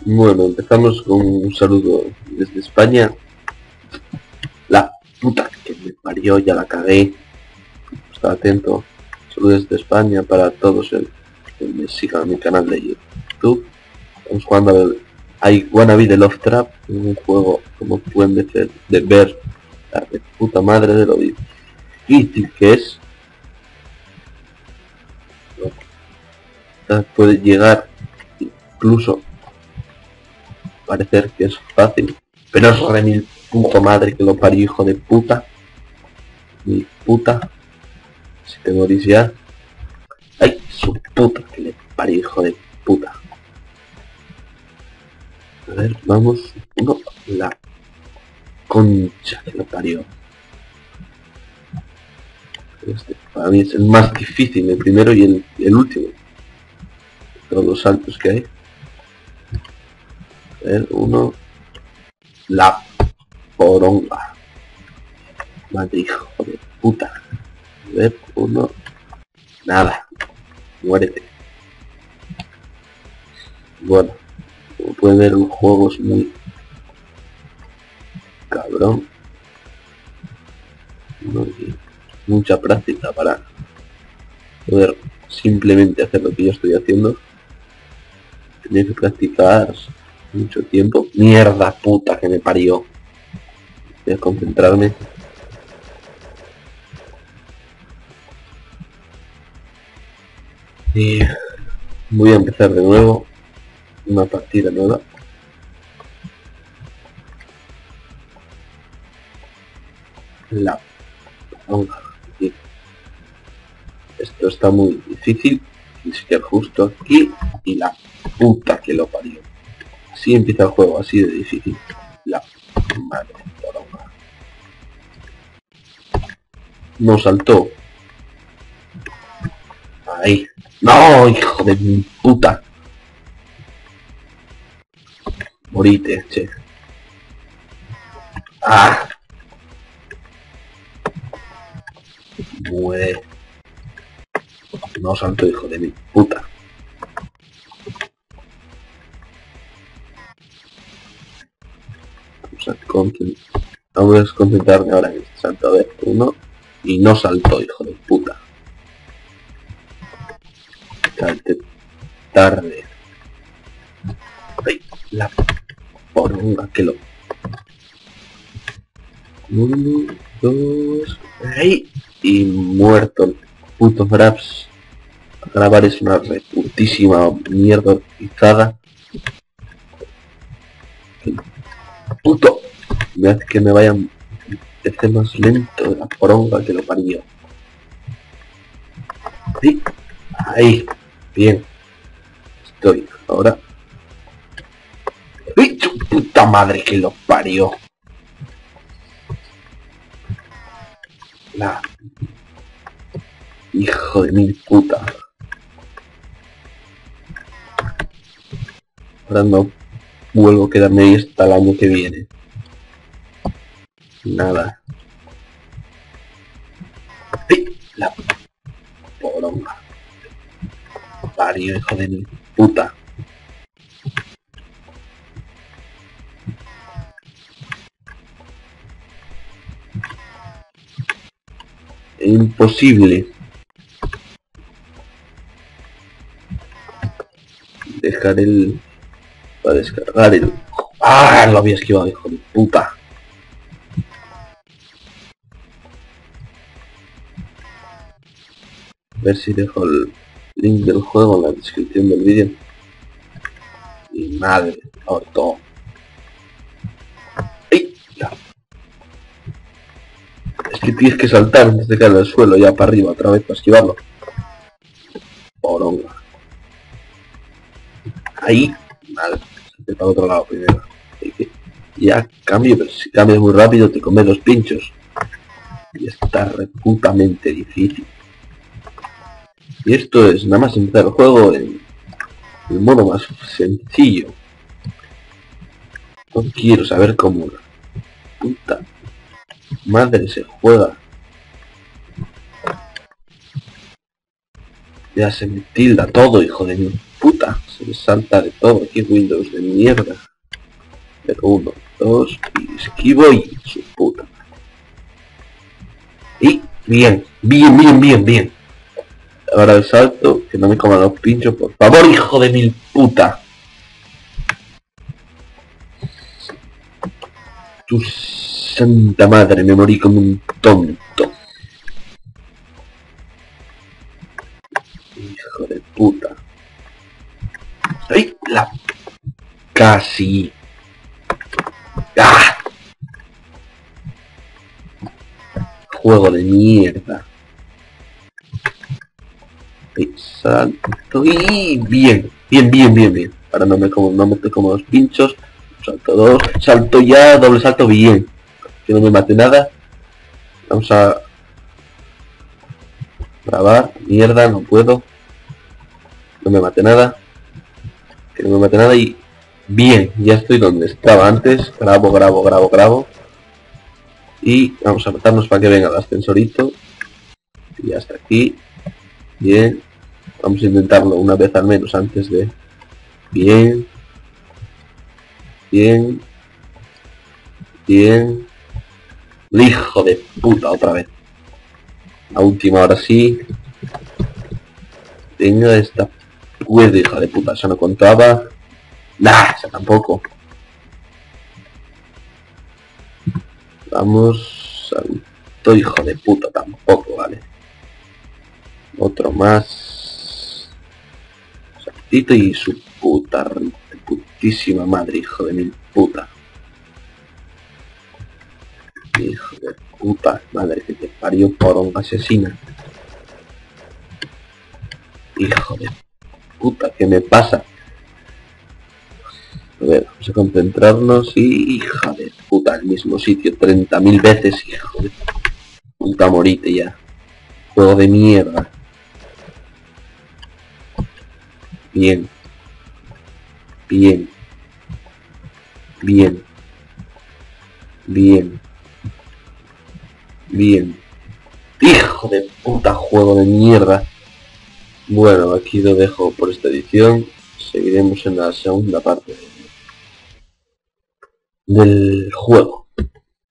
Bueno, empezamos con un saludo desde España. La puta que me parió, ya la cagué. Estaba atento. Saludos desde España para todos el que me sigan en mi canal de YouTube. Estamos jugando al I Wanna Be the Love Trap, un juego, como pueden ver, la de puta madre de lo difícil que es. Puede llegar incluso parecer que es fácil, pero es re mil puta madre que lo parió, hijo de puta. Mi puta. Si te morís ya. Ay, su puta que le parió, hijo de puta. A ver, vamos. No, la concha que lo parió. Este para mí es el más difícil, el primero y el último. Todos los saltos que hay. A ver, uno. La poronga. Madre, hijo de puta. A ver, uno. Nada. Muérete. Bueno, como pueden ver, el juego es muy cabrón. No hay mucha práctica para poder simplemente hacer lo que yo estoy haciendo. Tenía que practicar mucho tiempo. Mierda puta que me parió. Voy a concentrarme. Y voy a empezar de nuevo. Una partida nueva. La ponga aquí. Esto está muy difícil. Ni siquiera justo aquí. Y la puta que lo parió. Así empieza el juego, así de difícil. La madre poronga. No saltó. Ahí. No, hijo de mi puta. Morite, che. Ah. Muere. No salto, hijo de mi puta. Vamos a concentrarme ahora en este salto. A ver, uno. Y no saltó, hijo de puta. Salte tarde. Ay, la poronga que lo... Uno, dos... ¡Ay! Y muerto el puto Fraps. Grabar es una reputísima mierda picada. Puto. Me hace que me vayan... Este más lento de la poronga que lo parió. Sí. Ahí. Bien. Estoy. Ahora. ¡Ay, su puta madre que lo parió! La... Hijo de mil puta. Ahora no vuelvo a quedarme ahí hasta el año que viene. Nada. ¡Ay! La poronga. Parió, hijo de mi puta. Imposible. Dejar el... Para descargar el... ¡Ah! Lo había esquivado, hijo de puta. A ver si dejo el link del juego en la descripción del vídeo. Y madre, todo. ¡Ay! Ya. Es que tienes que saltar antes de caer al suelo, ya para arriba otra vez para esquivarlo. Poronga. Ahí. Vale. Salte para otro lado primero. Ya cambio, pero si cambias muy rápido te comes los pinchos. Y está reputamente difícil. Y esto es nada más empezar el juego en el modo más sencillo. No quiero saber cómo la puta madre se juega. Ya se me tilda todo, hijo de mí. puta, se me salta de todo. Aquí Windows de mierda. Pero 1, 2 y esquivo y su puta. Y bien, bien. Ahora el salto, que no me coma los pinchos, por favor, hijo de mil puta. Tu santa madre, me morí como un tonto. Hijo de puta. ¡Ay! La... Casi. ¡Ah! Juego de mierda. Y salto y bien. Ahora no me como los pinchos. Salto 2, salto ya, doble salto bien. Que no me mate nada. Vamos a grabar. Mierda, no puedo. No me mate nada. Que no me mate nada y bien, ya estoy donde estaba antes. Grabo. Y vamos a matarnos para que venga el ascensorito. Y hasta aquí. Bien. Vamos a intentarlo una vez al menos antes de... Bien. Hijo de puta, otra vez. La última, ahora sí. Venga, esta puede, hija de puta, eso no contaba. Nah, esa tampoco. Vamos, salto, hijo de puta, tampoco, vale. Otro más. Saltito y su putísima madre, hijo de mil puta. Hijo de puta madre que te parió, poronga asesina. Hijo de puta, ¿qué me pasa? A ver, vamos a concentrarnos y... Hija de puta, el mismo sitio 30.000 veces, hijo de puta, morite ya. Juego de mierda. Bien. Hijo de puta, juego de mierda. Bueno, aquí lo dejo por esta edición. Seguiremos en la segunda parte del juego.